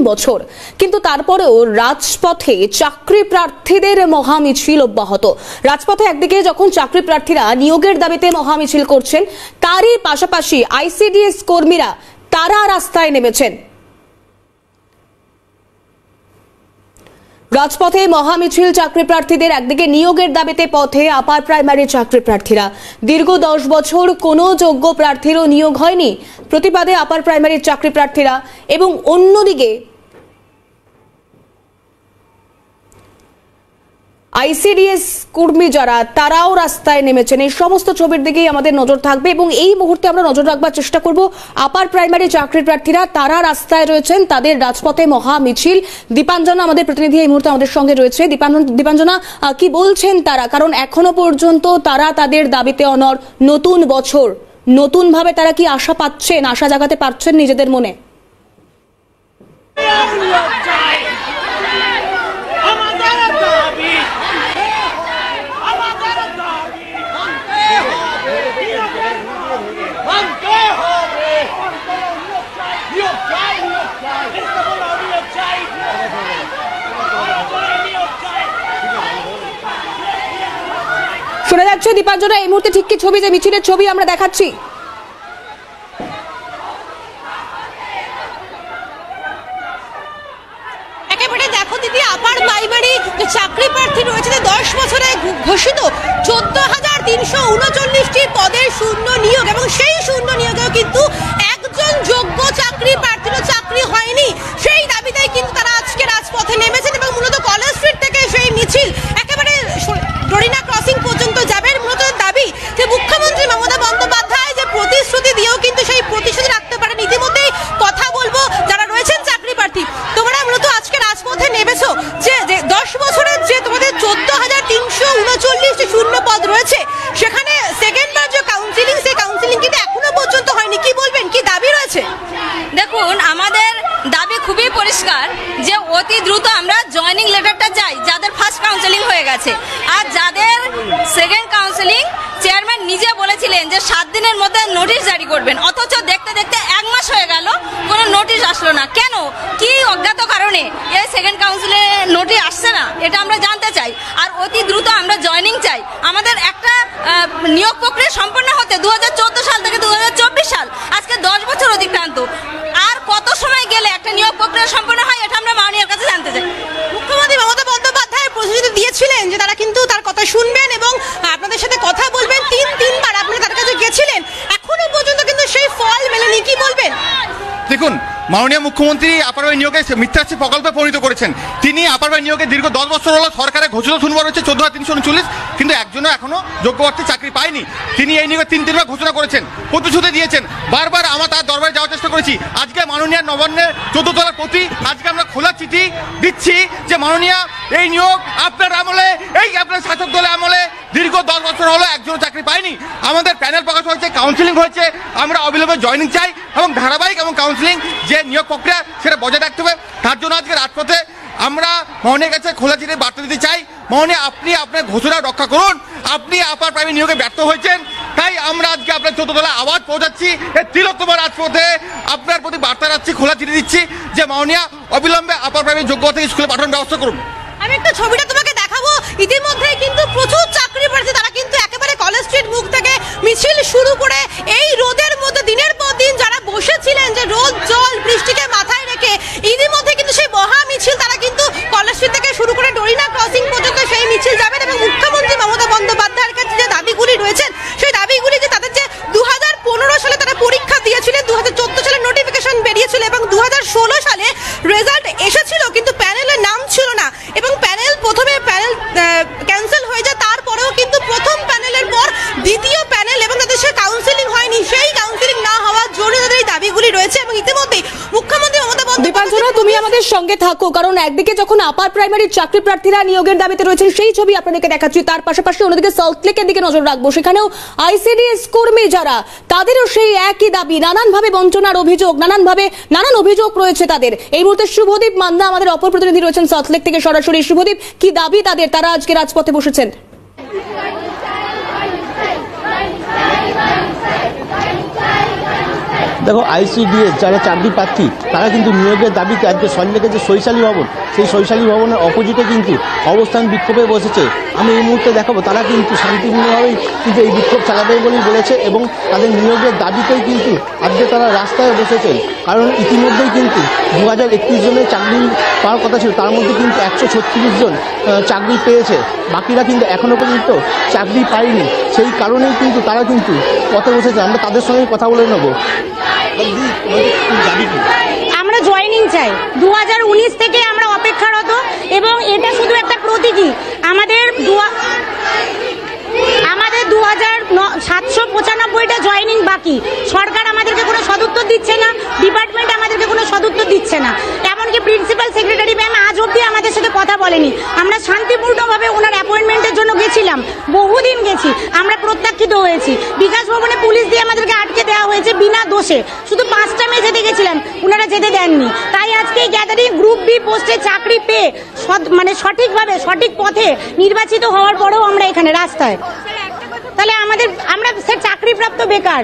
বছর, কিন্তু তারপরেও রাজপথে চাকরি প্রার্থীদের মহামিছিল অব্যাহত। রাজপথে একদিকে যখন চাকরি প্রার্থীরা নিয়োগের দাবিতে মহামিছিল করছেন, তারই পাশাপাশি আইসিডিএস কর্মীরা তারা রাস্তায় নেমেছেন। রাজপথে মহামিছিল চাকরি প্রার্থীদের, একদিকে নিয়োগের দাবিতে পথে আপার প্রাইমারি চাকরি প্রার্থীরা। দীর্ঘ 10 বছর কোনো যোগ্য প্রার্থীরও নিয়োগ হয়নি, প্রতিবাদে আপার প্রাইমারির চাকরি প্রার্থীরা। এবং অন্যদিকে আইসিডিএস কর্মী যারা, তারাও রাস্তায় নেমেছেন। এই সমস্ত ছবির দিকেই আমাদের নজর থাকবে এবং এই মুহূর্তে আমরা নজর রাখবার চেষ্টা করব আপার প্রাইমারি চাকরি প্রার্থীরা তারা রাস্তায় রয়েছেন, তাদের রাজপথে মহা মিছিল। দীপাঞ্জনা আমাদের প্রতিনিধি এই মুহূর্তে আমাদের সঙ্গে রয়েছে। দীপাঞ্জনা, কি বলছেন তারা? কারণ এখনো পর্যন্ত তারা তাদের দাবিতে অনড়। নতুন বছর, নতুন ভাবে তারা কি আশা পাচ্ছেন, আশা জাগাতে পারছেন নিজেদের মনে? শোনা যাচ্ছে দীপাঞ্জনা, এই মুহূর্তে ঠিক কি ছবি, যে মিছিলের ছবি আমরা দেখাচ্ছি? একেবারে দেখো দিদি, আপার প্রাইমারি যে চাকরি প্রার্থী রয়েছে 10 বছরে ঘোষিত 14,339টি পদের শূন্য নিয়োগ, এবং সেই শূন্য নিয়োগেও কিন্তু একজন যোগ্য চাকরি প্রার্থীরও চাকরি হয়নি। সেই দাবিতেই কিন্তু তারা আজকে রাজপথে নেমেছেন এবং মূলত কলেজ স্ট্রিট থেকে সেই মিছিল একেবারে ডরিনা ক্রসিং পর্যন্ত যাবেন। মূলত দাবি যে মুখ্যমন্ত্রী মমতা বন্দ্যোপাধ্যায় যে প্রতিশ্রুতি দিয়েও কিন্তু সেই প্রতিশ্রুতি রাখতে পারেন। ইতিমধ্যেই কথা বলবো যারা রয়েছেন চাকরি প্রার্থী, তোমরা মূলত আজকে রাজপথে নেমেছো যে 10 বছরের যে তোমাদের 14,339টি শূন্য পদ রয়েছে, সেখানে সেকেন্ড বার যে কাউন্সিলিং, সেই কাউন্সিলিং কিন্তু এখনো পর্যন্ত হয়নি। কি বলবেন, কি দাবি রয়েছে? দেখুন, আমাদের দাবি খুবই পরিষ্কার যে অতি দ্রুত আমরা জয়েনিং লেটারটা চাই যাদের ফার্স্ট কাউন্সিলিং হয়ে গেছে, আর যাদের সেকেন্ড কাউন্সিলিং চেয়ারম্যান নিজে বলেছিলেন যে 7 দিনের মধ্যে নোটিশ জারি করবেন, অথচ দেখতে দেখতে 1 মাস হয়ে গেল, কোনো নোটিশ আসলো না। কেন, কি অজ্ঞাত কারণে এই সেকেন্ড কাউন্সিলে নোটিশ আসছে না, এটা আমরা জানতে চাই। আর অতি দ্রুত আমরা জয়েনিং চাই। আমাদের একটা নিয়োগ প্রক্রিয়া সম্পন্ন হতে 2014 সাল থেকে 2024 সাল, আজকে 10 বছর অতিক্রান্ত। আর কত সময় গেলে একটা নিয়োগ প্রক্রিয়া সম্পন্ন হয়, এটা আমরা মাননীয়ের কাছে জানতে চাই। মুখ্যমন্ত্রী মমতা বন্দ্যোপাধ্যায় প্রতিশ্রুতি দিয়েছিলেন যে তারা কিন্তু তার কথা শুনবেন এবং আপনাদের সাথে কথা বলবেন। তিনবার আপনারা তার কাছে গেছিলেন, এখনো পর্যন্ত কিন্তু সেই ফল মেলেনি। কি বলবেন? দেখুন, মাননীয় মুখ্যমন্ত্রী আপার বাড়ি নিয়োগে মিথ্যাচারী প্রকল্পে পরিণত করেছেন। তিনি আপার বাড়ি নিয়োগে দীর্ঘ 10 বছর হলো সরকারের ঘোষিত শূন্যপদ হচ্ছে 14,339, কিন্তু একজনও এখনো যোগ্য প্রার্থী চাকরি পায়নি। তিনি এই নিয়োগে 3বার ঘোষণা করেছেন, প্রতিশ্রুতি দিয়েছেন। বারবার আমরা তার দরবারে যাওয়ার চেষ্টা করেছি। আজকে মাননীয় নবান্নের 14 তলার প্রতি আজকে আমরা খোলা চিঠি দিচ্ছি যে মাননীয়, এই নিয়োগ আপনার আমলে, এই আপনার শাসক দলের আমলে দীর্ঘ 10 বছর হলো একজনও চাকরি পায়নি। আমাদের প্যানেল প্রকাশ হয়েছে, কাউন্সিলিং হয়েছে, আমরা অবিলম্বে জয়েনিং চাই এবং ধারাবাহিক এবং কাউন্সিলিং যে নিয়োগ প্রক্রিয়া সেটা বজায় রাখতে হবে। তার জন্য আজকে রাজপথে আমরা মাননীয়ের কাছে খোলা চিঠি বার্তা দিতে চাই। মাননীয়, আপনি আপনার ঘোষণা রক্ষা করুন। আপনি আপার প্রাইমারি নিয়োগে ব্যর্থ হয়েছেন, তাই আমরা আজকে আপনার 14 তলায় আওয়াজ পৌঁছাচ্ছি। এই তিলোত্তমা রাজপথে আপনার প্রতি বার্তা রাখছি, খোলা চিঠি দিচ্ছি যে মাননীয়, অবিলম্বে আপার প্রাইমারি যোগ্য থেকে স্কুলে পাঠানোর ব্যবস্থা করুন। আমি একটা ছবিটা তোমাকে দেখাবো। ইতিমধ্যেই কিন্তু প্রচুর চাকরি প্রার্থী তারা কিন্তু একেবারে কলেজ স্ট্রিট মুখ থেকে মিছিল শুরু করে এই রোদের মধ্যে দিনের পর দিন যারা বসেছিলেন, যে রোদ জল বৃষ্টিকে মাথায় রেখে, ইতিমধ্যে কিন্তু সেই মহা মিছিল তারা কিন্তু কলেজ স্ট্রিট থেকে শুরু করে ডরিনা ক্রসিং পর্যন্ত সেই মিছিল যাবেন। এবং মুখ্যমন্ত্রী মমতা বন্দ্যোপাধ্যায়ের কাছে যে দাবিগুলি রয়েছেন, সেই দাবিগুলি যে তাদের যে 2015 সালে তারা পরীক্ষা দিয়েছিলেন, 2014 সালে নোটিফিকেশন বেরিয়েছিল এবং 2016 সালে রেজাল্ট এসেছিল, কিন্তু প্যানেলের নাম ছিল না এবং প্রথমে প্যানেল ক্যান্সেল হয়ে যায়। তারপরেও কিন্তু প্রথম প্যানেলের পর দ্বিতীয় প্যানেল এবং তাদের সে কাউন্সিলিং হয়নি। সেই কাউন্সিলিং না হওয়ার জন্য তাদের এই দাবিগুলি রয়েছে এবং ইতিমধ্যেই মুখ্যমন্ত্রী মমতা বন্দ্যোপাধ্যায়, তুমি আমাদের সঙ্গে থাকো, কারণ একদিকে যখন আপার প্রাইমারির চাকরি প্রার্থীরা নিয়োগের দাবিতে রয়েছেন, সেই ছবি আপনাদেরকে দেখাচ্ছি, তার পাশাপাশি অন্যদিকে সল্টলেকের দিকে নজর রাখবো। সেখানেও আইসিডিএস কর্মী যারা, তাদেরও সেই একই দাবি, নানানভাবে বঞ্চনার অভিযোগ, নানান অভিযোগ রয়েছে তাদের। এই মুহূর্তে শুভদীপ মান্না আমাদের অপর প্রতিনিধি রয়েছেন সল্টলেক থেকে সরাসরি। শুভদীপ, কি দাবি তাদের, তারা আজকে রাজপথে বসেছেন? দেখো আইসিডিএস যারা চাকরি প্রার্থী তারা কিন্তু নিয়োগের দাবিতে আজকে সল্টলেকের যে শৈশালী ভবন, সেই শৈশালী ভবনের অপোজিটে কিন্তু অবস্থান বিক্ষোভে বসেছে। আমি এই মুহূর্তে দেখাবো তারা কিন্তু শান্তিপূর্ণভাবেই কিন্তু এই বিক্ষোভ চালাবে বলেই বলেছে এবং তাদের নিয়োগের দাবিতেই কিন্তু আজকে তারা রাস্তায় বসেছেন। কারণ ইতিমধ্যেই কিন্তু 2031 জনের চাকরি পাওয়ার কথা ছিল, তার মধ্যে কিন্তু 136 জন চাকরি পেয়েছে, বাকিরা কিন্তু এখনও পর্যন্ত চাকরি পায়নি। সেই কারণেই কিন্তু তারা কিন্তু পথে বসেছে। আমরা তাদের সঙ্গে কথা বলে নেব। আমরা জয়েনিং চাই, 2019 থেকে আমরা অপেক্ষারত এবং এটা শুধু একটা প্রতীকী। আমাদের 2795টা জয়েনিং বাকি। সরকার আমাদেরকে কোনো সদুত্তর দিচ্ছে না, ডিপার্টমেন্ট আমাদেরকে কোনো সদুত্তর দিচ্ছে না। এমনকি প্রিন্সিপাল সেক্রেটারি ম্যাম আজ অব্দি আমাদের সাথে কথা বলেনি। আমরা শান্তিপূর্ণভাবে ওনার অ্যাপয়েন্টমেন্টের জন্য গেছিলাম, বহুদিন গেছি, আমরা প্রত্যাখ্যিত হয়েছি। বিকাশ ভবনে পুলিশ দিয়ে আমাদেরকে আটকে দেওয়া হয়েছে বিনা দোষে। শুধু 5টা মেয়ে যেতে গেছিলাম, ওনারা যেতে দেননি। তাই আজকে এই গ্যাদারিং গ্রুপ বি পোস্টে চাকরি পেয়ে সঠিকভাবে সঠিক পথে নির্বাচিত হওয়ার পরেও আমরা এখানে রাস্তায়। তাহলে আমরা স্যার চাকরিপ্রাপ্ত বেকার,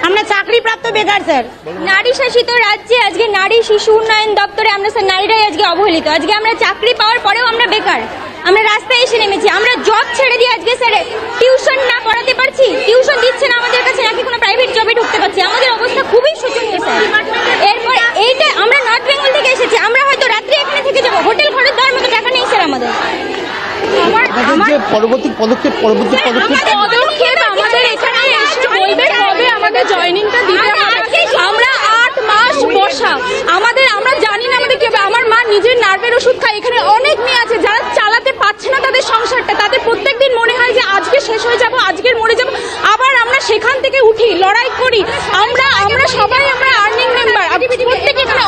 আমরা চাকরিপ্রাপ্ত বেকার স্যার। নারী শাসিত রাজ্যে আজকে নারী শিশু উন্নয়ন দপ্তরে আমরা স্যার নারীরাই আজকে অবহেলিত। আজকে আমরা চাকরি পাওয়ার পরেও আমরা বেকার, আমরা রাস্তায় এসে নেমেছি। আমরা জব ছেড়ে দিয়ে আজকে স্যার টিউশন না পড়াতে পারছি, টিউশন দিচ্ছে না আমাদের কাছে, নাকি কোনো প্রাইভেট জবে ঢুকতে পারছি। আমাদের অবস্থা খুবই শোচনীয় স্যার। এরপর এইটা আমরা নর্থ বেঙ্গল থেকে এসেছি, আমরা হয়তো রাত্রি এখানে থেকে যাবো, হোটেল খরচ দেওয়ার মতো টাকা নেই স্যার আমাদের। পরবর্তী পদক্ষেপ আমাদের এখানে এসে বলবে কবে আমাদের জয়েনিংটা দিতে হবে। আমরা 8 মাস বসা, আমরা জানি না আমাদের কি হবে। আমার মা নিজের নার্ভের ওষুধ খায়। এখানে অনেক মেয়ে আছে যারা চালাতে পারছে না তাদের সংসারটা, তাদের প্রত্যেকদিন মনে হয় যে আজকে শেষ হয়ে যাব, আজকের মরে যাব। আবার আমরা সেখান থেকে উঠি, লড়াই করি। আমরা সবাই আমরা আর্নিং মেম্বার, প্রত্যেকে এখানে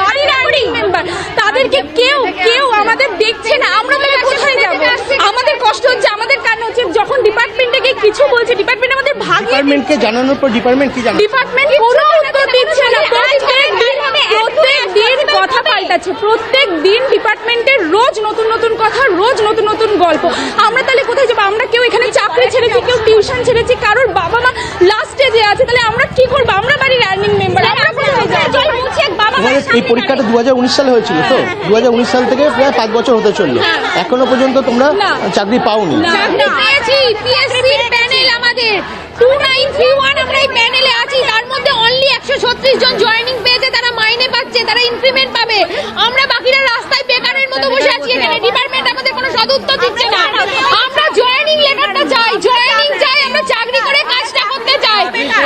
বাড়ির আর্নিং মেম্বার। তাদেরকে কেউ আমাদের দেখছে না। আমরা তাহলে কোথায় যাব? আমাদের কষ্ট হচ্ছে, আমাদের কান্না হচ্ছে। যখন ডিপার্টমেন্টে গিয়ে কিছু বলছে, ডিপার্টমেন্ট আমাদের ডিপার্টমেন্টকে জানানোর পর ডিপার্টমেন্ট কি জানায়? ডিপার্টমেন্ট কোনো উত্তর দিচ্ছে না। প্রত্যেক দিন কথা পাল্টাচ্ছে, প্রত্যেক দিন ডিপার্টমেন্টের রোজ নতুন নতুন কথা, রোজ নতুন নতুন গল্প। আমরা তাহলে কোথায় যাবো? আমরা কেউ এখানে চাকরি ছেড়েছি, কেউ টিউশন ছেড়েছি, কারোর বাবা মা লাস্ট স্টেজে আছে। তাহলে আমরা কি করবো? আমরা বাড়ির আর্নিং মেম্বার। এই পরীক্ষাটা 2019 সালে হয়েছিল তো, 2019 সাল থেকে প্রায় 5 বছর হতে চললো, এখনো পর্যন্ত তোমরা চাকরি পাওনি। চাকরি পেয়েছি, পিএসসির প্যানেল আমাদের 2931, আমরা এই প্যানেলে আছি। তার মধ্যে অনলি 136 জন জয়েনিং পেয়েছে, তারা মাইনে পাচ্ছে, তারা ইনক্রিমেন্ট পাবে। আমরা বাকিরা রাস্তায় বেকারের মতো বসে আছি। এখানে ডিপার্টমেন্ট আমাদের কোনো সদুত্তর দিচ্ছে না। আমরা জয়েনিং লেটারটা চাই, জয়েনিং চাই, আমরা চাকরি করে কাজটা করতে চাই।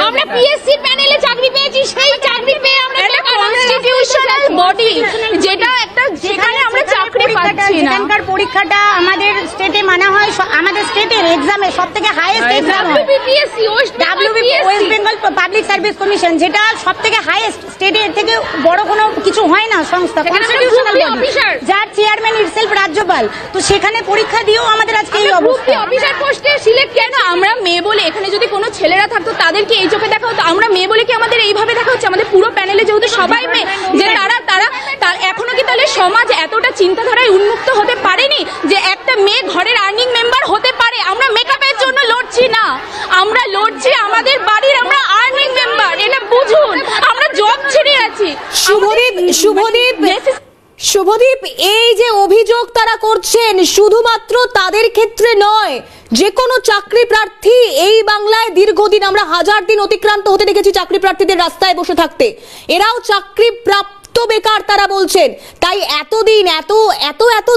আমরা পিএসসি প্যানেলে চাকরি পেয়েছি, সেই চাকরি পেয়ে আমরা কনস্টিটিউশনাল বডি, যেটা একটা, সেখানে আমরা চাকরি পাচ্ছি না। এখানকার পরীক্ষাটা আমাদের স্টেটে মানা হয়, আমাদের স্টেটের এক্সামে সবথেকে হাইয়েস্ট এক্সাম হয় West Bengal public service commission, যেটা সবথেকে হাইয়েস্ট, স্টেটের থেকে বড় কোনো কিছু হয় না সংস্থা, কনস্টিটিউশনাল বডি, যার চেয়ারম্যান ইটসেলফ রাজ্যপাল। তো সেখানে পরীক্ষা দিয়েও আমাদের আজকে এই অবস্থা। অফিসার পোস্টে সিলেক্ট কেন? আমরা মেয়ে বলে, এখানে যদি কোনো ছেলেরা থাকতো তাদেরকে এই চোখে দেখা হতো। আমরা মেয়ে বলে কি আমাদের এইভাবে দেখা হচ্ছে? আমাদের পুরো প্যানেলে যেহেতু সবাই মেয়ে, যে তারা এখনো কি তাহলে সমাজ এতটা চিন্তাধারায় উন্মুক্ত হতে পারেনি যে একটা মেয়ে ঘরের আর্নিং মেম্বার হতে পারে? আমরা মেকআপের জন্য লড়ছি না, আমরা লড়ছি আমাদের বাড়ির, আমরা আর্নিং মেম্বার, এটা বুঝুন। আমরা জব ছেড়ে আছি। শুভদীপ, এই যে অভিযোগ তারা করছেন শুধুমাত্র তাদের ক্ষেত্রে নয়, যে কোনো চাকরি প্রার্থী এই বাংলায় দীর্ঘদিন আমরা 1000 দিন অতিক্রান্ত হতে দেখেছি চাকরি প্রার্থীদের রাস্তায় বসে থাকতে। এরাও চাকরি প্রাপ্ত বেকার তারা বলছেন। তাই এত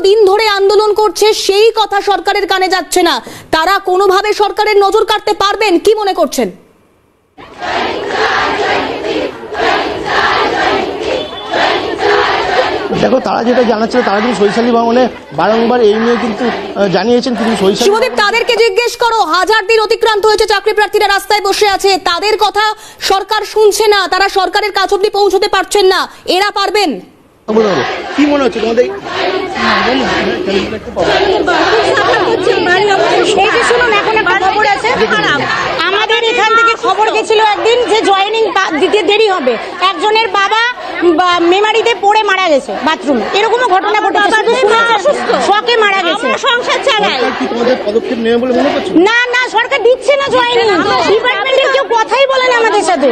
দিন ধরে আন্দোলন করছে, সেই কথা সরকারের কানে যাচ্ছে না। তারা কোনোভাবে সরকারের নজর কাটতে পারবেন কি মনে করছেন? দেখো, তারা যেটা জানাচ্ছিল, তারা কিন্তু শৈশালী ভবনে বারংবার এই নিয়ে কিন্তু জানিয়েছেন। কিন্তু শুভদীপ, তাদেরকে জিজ্ঞেস করো, 1000 দিন অতিক্রান্ত হয়েছে, চাকরি প্রার্থীরা রাস্তায় বসে আছে, তাদের কথা সরকার শুনছে না, তারা সরকারের কাছ অব্দি পৌঁছতে পারছেন না। এরা পারবেন? কি মনে হচ্ছে তোমাদের? শুনুন, এখন একটা খবর আছে, আমাদের এখান থেকে খবর গেছিল একদিন যে জয়েনিং দিতে দেরি হবে। একজনের বাবা মেমারিতে পড়ে মারা গেছে বাথরুমে, এরকমও ঘটনা ঘটেছে, শকে মারা গেছে। সংসার চালায়। পদক্ষেপ নেবে বলে মনে করছেন? না না, সরকার দিচ্ছে না জয়েনিং, ডিপার্টমেন্টের কেউ কথাই বলে না আমাদের সাথে।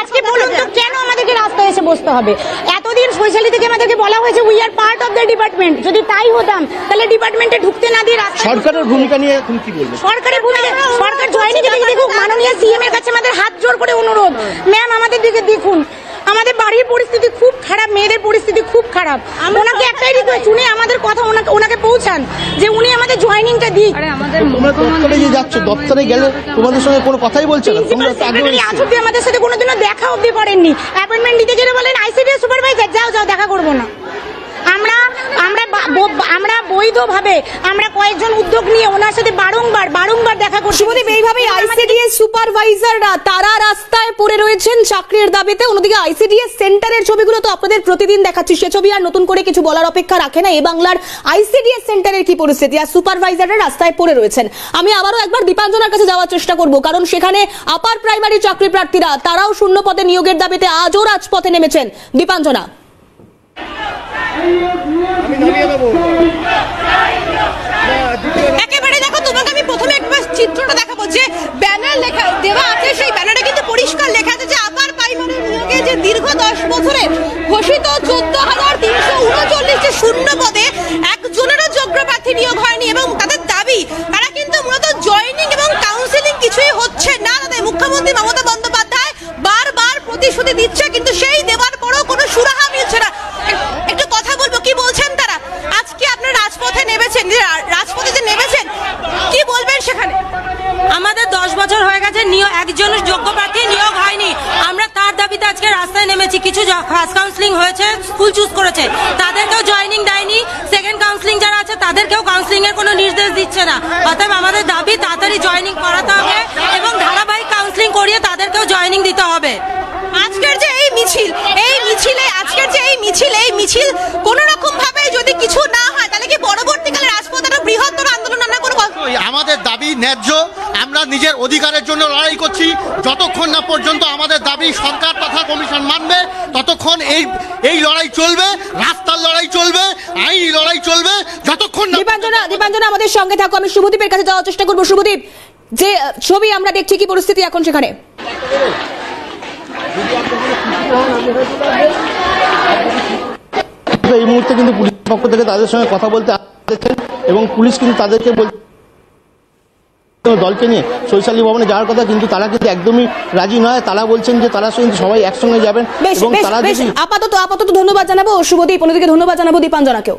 আজকে বলুন তো কেন আমাদেরকে রাস্তায় এসে বসতে হবে? এতদিন শৈশালী থেকে আমাদেরকে বলা হয়েছে we are part of the department, যদি তাই হতাম তাহলে ডিপার্টমেন্টে ঢুকতে না দিয়ে সরকারের ভূমিকা নিয়ে এখন কি বলবেন? সরকারের ভূমিকা, সরকার জয়েনিং দিকে দেখুক, মাননীয় সিএম এর কাছে আমাদের হাত জোর করে অনুরোধ, ম্যাম আমাদের দিকে দেখুন, আমাদের বাড়ির পরিস্থিতি খুব খারাপ, মেয়েদের পরিস্থিতি খুব খারাপ, ওনাকে একটাই রিকোয়েস্ট, উনি আমাদের কথা ওনাকে পৌঁছান যে উনি আমাদের জয়েনিংটা দিক। তোমরা দপ্তরে যে যাচ্ছ, দপ্তরে গেলে তোমাদের সঙ্গে কোনো কথাই বলছে না, তোমরা তো আগে আজ অব্দি আমাদের সাথে কোনোদিনও দেখা অব্দি করেননি, অ্যাপয়েন্টমেন্ট দিতে গেলে বলেন আইসিডিএস সুপারভাইজার যাও দেখা করবো না। আমরা বৈধভাবে আমরা কয়েকজন উদ্যোগ নিয়ে ওনার সাথে বারংবার দেখা করছি। শুভদীপ, এইভাবে আইসিডিএস সুপারভাইজাররা তারা রাস্তায় পড়ে রয়েছেন চাকরির দাবিতে। অন্যদিকে আইসিডিএস সেন্টারের ছবিগুলো তো আপনাদের প্রতিদিন দেখাচ্ছি, সে ছবি আর নতুন করে কিছু বলার অপেক্ষা রাখে না। এই বাংলার আইসিডিএস সেন্টারের কি পরিস্থিতি, আর সুপারভাইজাররা রাস্তায় পড়ে রয়েছেন। আমি আবারও একবার দীপাঞ্জনার কাছে যাওয়ার চেষ্টা করব, কারণ সেখানে আপার প্রাইমারি চাকরি প্রার্থীরা তারাও শূন্য পদে নিয়োগের দাবিতে আজও রাজপথে নেমেছেন। দীপাঞ্জনা, একেবারে দেখো, তোমাকে আমি প্রথমে একবার চিত্রটা দেখাবো, যে ব্যানার লেখা দেওয়া আছে, সেই ব্যানারে কিন্তু পরিষ্কার লেখা আছে যে আপার প্রাইমারি নিয়োগে যে দীর্ঘ 10 বছরের ঘোষিত 14,339 যে শূন্য পদে একজনেরও যোগ্য প্রার্থী নিয়োগ হয়নি, এবং তাদের দাবি তারা কিন্তু মূলত জয়েনিং এবং কাউন্সিলিং কিছুই হচ্ছে না। তাদের মুখ্যমন্ত্রী মমতা বন্দ্যোপাধ্যায় বারবার প্রতিশ্রুতি দিচ্ছে, কিন্তু সেই দেওয়ার পরও কোনো সুরাহা মিলছে না। একটু কথা বলবো, কি বলছেন তারা? আজকে আপনারা রাজপথে নেমেছেন, কি বলবেন সেখানে? আমাদের 10 বছর হয়ে গেছে একজন যোগ্য প্রার্থী নিয়োগ হয়নি, আমরা তার দাবিতে আজকে রাস্তায় নেমেছি। কিছু ফার্স্ট কাউন্সিলিং হয়েছে, স্কুল চুজ করেছে, তাদেরকেও জয়েনিং দেয়নি। সেকেন্ড কাউন্সিলিং যারা আছে তাদেরকেও কাউন্সিলিং এর কোনো নির্দেশ দিচ্ছে না। অতএব আমাদের দাবি তাড়াতাড়ি জয়েনিং করাতে হবে এবং ধারাবাহিক কাউন্সিলিং করিয়ে তাদেরকেও জয়েনিং দিতে হবে। আজকের যে এই মিছিল কোনো রকম ভাবে যদি কিছু না হয়, তাহলে কি পরবর্তীকালে রাজপথে একটা বৃহত্তর আন্দোলন আমরা করব? আমাদের দাবি ন্যায্য, আমরা নিজের অধিকারের জন্য লড়াই করছি। যতক্ষণ না পর্যন্ত আমাদের দাবি সরকার তথা কমিশন মানবে, ততক্ষণ এই লড়াই চলবে, রাস্তার লড়াই চলবে, আইনি লড়াই চলবে, যতক্ষণ না। দীপাঞ্জনা আমাদের সঙ্গে থাকো, আমি শুভদীপের কাছে যাওয়ার চেষ্টা করবো। শুভদীপ, যে ছবি আমরা দেখছি, কি পরিস্থিতি এখন সেখানে? এই মুহূর্তে কিন্তু পুলিশের পক্ষ থেকে তাদের সঙ্গে কথা বলতে আসছেন, এবং পুলিশ কিন্তু তাদেরকে দলকে নিয়ে শৈশালী ভবনে যাওয়ার কথা, কিন্তু তারা কিন্তু একদমই রাজি নয়। তারা বলছেন যে তারা সবাই একসঙ্গে যাবেন, এবং তারা আপাতত ধন্যবাদ জানাবো শুভদীপ, অন্যদিকে ধন্যবাদ জানাবো দীপাঞ্জনাকেও।